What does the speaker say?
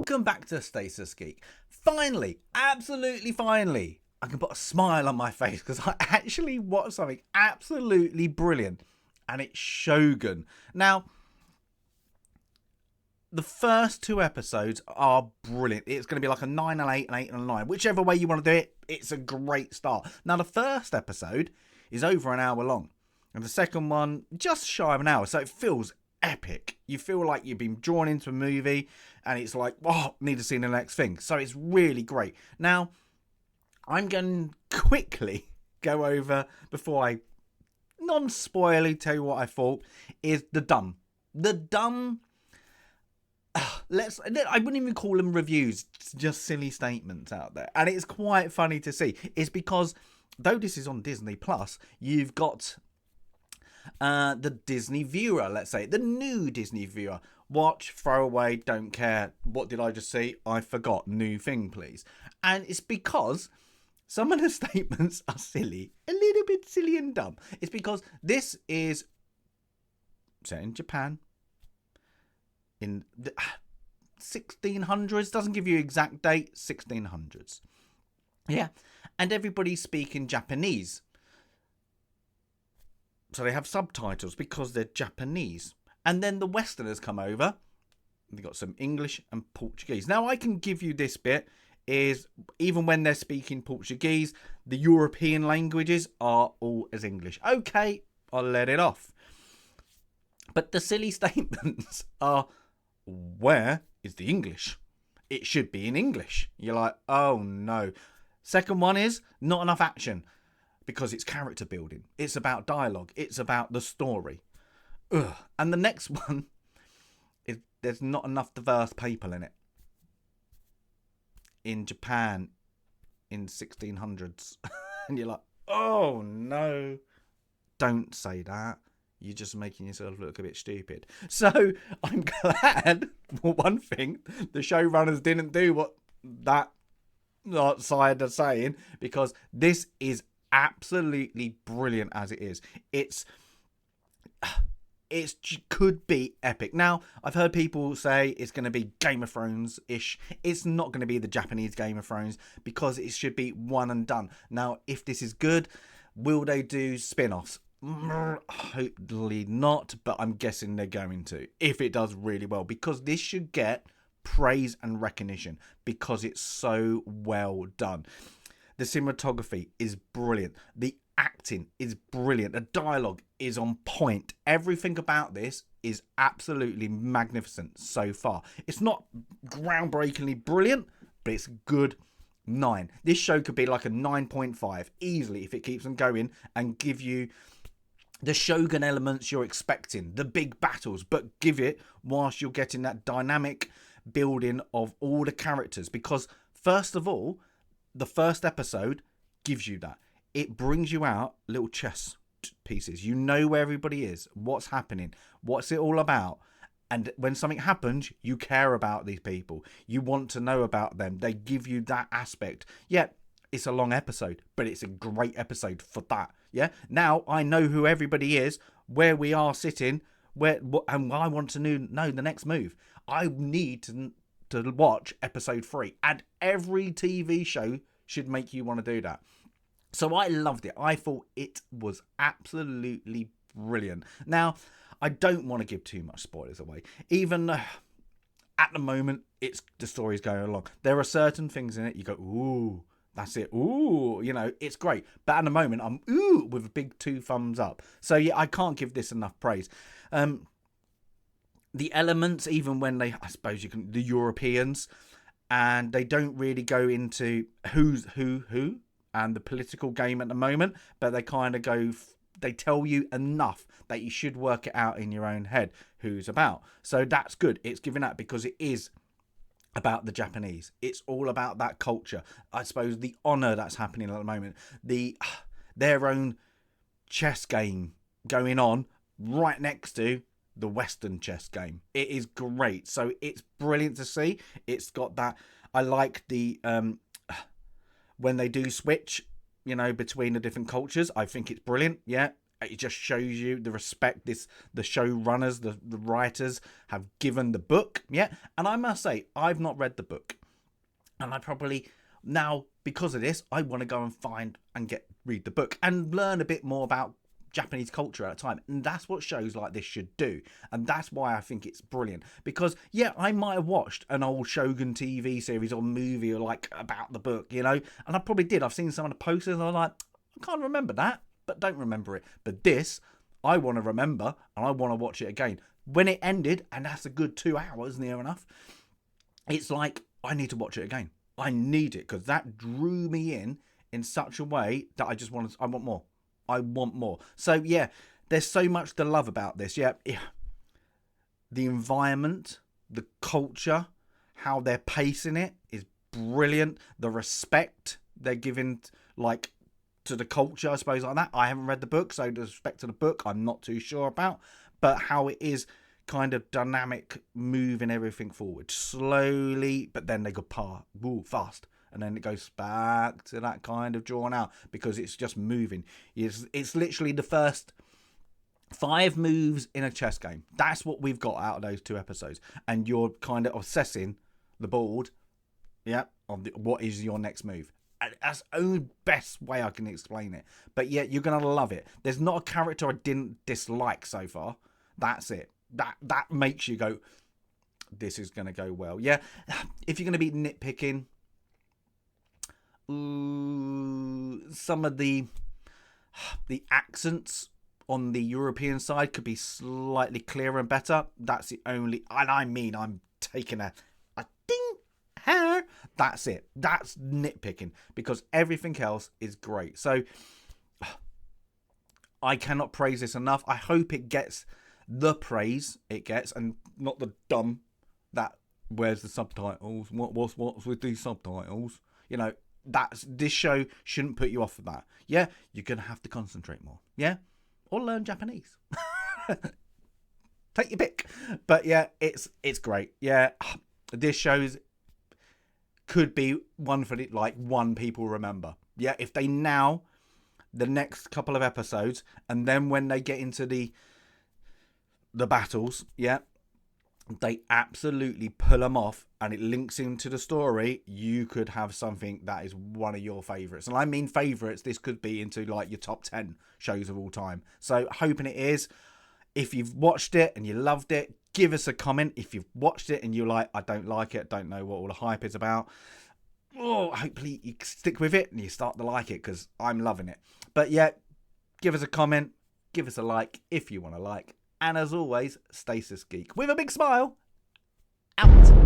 Welcome back to Stasis Geek. Finally, absolutely finally, I can put a smile on my face because I actually watched something absolutely brilliant, and it's Shogun. Now, the first two episodes are brilliant. It's going to be like a 9 and 8 and 8 and 9. Whichever way you want to do it, it's a great start. Now, the first episode is over an hour long, and the second one just shy of an hour, so it feels epic. You feel like you've been drawn into a movie and it's like, oh, need to see the next thing. So it's really great. Now, I'm going to quickly go over, before I non-spoilerly tell you what I thought, is the dumb. The dumb, I wouldn't even call them reviews, just silly statements out there. And it's quite funny to see. It's because, though this is on Disney Plus, you've got the Disney viewer, let's say, the new Disney viewer. Watch, throw away, don't care. What did I just see? I forgot. New thing, please. And it's because some of the statements are silly, a little bit silly and dumb. It's because this is set in Japan in the 1600s. Doesn't give you exact date. 1600s. Yeah, and everybody's speaking Japanese. So they have subtitles because they're Japanese. And then the Westerners come over. They've got some English and Portuguese. Now, I can give you this bit, is even when they're speaking Portuguese, the European languages are all as English. Okay, I'll let it off. But the silly statements are, where is the English? It should be in English. You're like, oh no. Second one is, not enough action. Because it's character building. It's about dialogue. It's about the story. Ugh. And the next one is there's not enough diverse people in it. In Japan in 1600s. And you're like, oh no. Don't say that. You're just making yourself look a bit stupid. So I'm glad, for one thing, the showrunners didn't do what that side are saying. Because this is absolutely brilliant as it is. It could be epic. Now, I've heard people say it's going to be Game of Thrones-ish. It's not going to be the Japanese Game of Thrones because it should be one and done. Now, if this is good, will they do spin-offs? Hopefully not, but I'm guessing they're going to, if it does really well, because this should get praise and recognition because it's so well done. The cinematography is brilliant. The acting is brilliant. The dialogue is on point. Everything about this is absolutely magnificent so far. It's not groundbreakingly brilliant, but it's good 9. This show could be like a 9.5 easily if it keeps them going and give you the Shogun elements you're expecting, the big battles, but give it whilst you're getting that dynamic building of all the characters. Because first of all, the first episode gives you that. It brings you out little chess pieces. You know where everybody is, what's happening, what's it all about. And when something happens, you care about these people. You want to know about them. They give you that aspect. Yeah, it's a long episode, but it's a great episode for that. Yeah. Now I know who everybody is, where we are sitting, and I want to know the next move. I need to watch episode 3, and every TV show should make you want to do that. So I loved it. I thought it was absolutely brilliant. Now, I don't want to give too much spoilers away. Even at the moment, the story's going along. There are certain things in it you go, ooh, that's it. Ooh, it's great. But at the moment, I'm ooh with a big 2 thumbs up. So yeah, I can't give this enough praise. The elements, even when the Europeans, and they don't really go into who's who and the political game at the moment, but they kind of go, they tell you enough that you should work it out in your own head who's about. So that's good. It's given that because it is about the Japanese. It's all about that culture. I suppose the honour that's happening at the moment, their own chess game going on right next to the Western chess game. It is great. So it's brilliant to see. It's got that. I like the when they do switch, between the different cultures. I think it's brilliant. Yeah, It just shows you the respect the showrunners, the writers have given the book. Yeah. And I must say, I've not read the book. And I probably now, because of this, I want to go and find and read the book and learn a bit more about Japanese culture at a time. And that's what shows like this should do. And that's why I think it's brilliant. Because, yeah, I might have watched an old Shogun TV series or movie or like about the book, you know, and I probably did. I've seen some of the posters and I'm like, I can't remember that, but don't remember it. But this, I want to remember and I want to watch it again. When it ended, and that's a good 2 hours near enough, it's like, I need to watch it again. I need it because that drew me in such a way that I want more. I want more. So yeah, there's so much to love about this. Yeah. The environment, the culture, how they're pacing it is brilliant. The respect they're giving like to the culture, I suppose, like that. I haven't read the book, so the respect to the book I'm not too sure about. But how it is kind of dynamic, moving everything forward slowly, but then they go fast, and then it goes back to that kind of drawn out because it's just moving. It's literally the first 5 moves in a chess game. That's what we've got out of those 2 episodes, and you're kind of assessing the board, yeah, of what is your next move. That's the only best way I can explain it. But yeah, you're gonna love it. There's not a character I didn't dislike so far. That's it. That makes you go, this is going to go well. Yeah, if you're going to be nitpicking, some of the accents on the European side could be slightly clearer and better. That's the only, and I mean, I'm taking a ding hair. That's it. That's nitpicking because everything else is great. So I cannot praise this enough. I hope it gets the praise it gets and not the dumb that where's the subtitles, what's with these subtitles, you know. This show shouldn't put you off of that. Yeah, you're gonna have to concentrate more, yeah, or learn Japanese. Take your pick. But yeah, it's great. Yeah, this show's could be one for the, like, one people remember. Yeah, if they now the next couple of episodes, and then when they get into the battles, yeah, they absolutely pull them off and it links into the story, you could have something that is one of your favourites. And I mean favourites, this could be into like your top 10 shows of all time. So hoping it is. If you've watched it and you loved it, give us a comment. If you've watched it and you're like, I don't like it, don't know what all the hype is about, hopefully you stick with it and you start to like it because I'm loving it. But yeah, give us a comment, give us a like if you want to like. And as always, Stasis Geek with a big smile. Out.